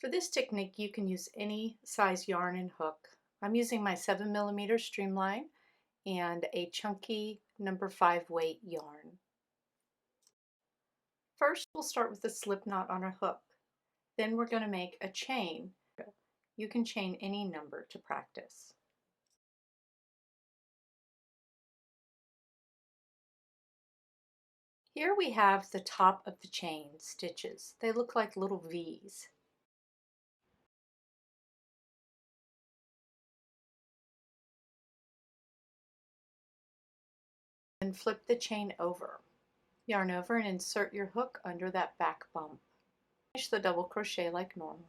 For this technique, you can use any size yarn and hook. I'm using my 7mm streamline and a chunky number 5 weight yarn. First, we'll start with a slip knot on a hook. Then we're going to make a chain. You can chain any number to practice. Here we have the top of the chain stitches. They look like little V's. Then flip the chain over. Yarn over and insert your hook under that back bump. Finish the double crochet like normal.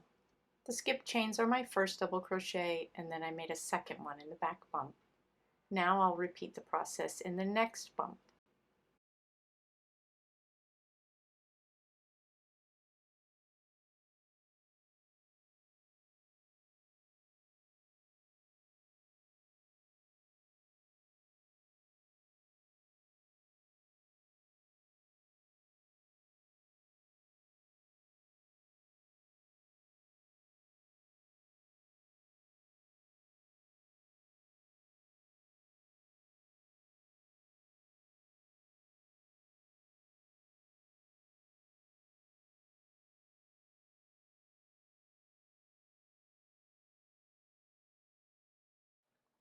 The skip chains are my first double crochet, and then I made a second one in the back bump. Now I'll repeat the process in the next bump.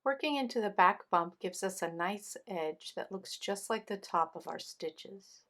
Working into the back bump gives us a nice edge that looks just like the top of our stitches.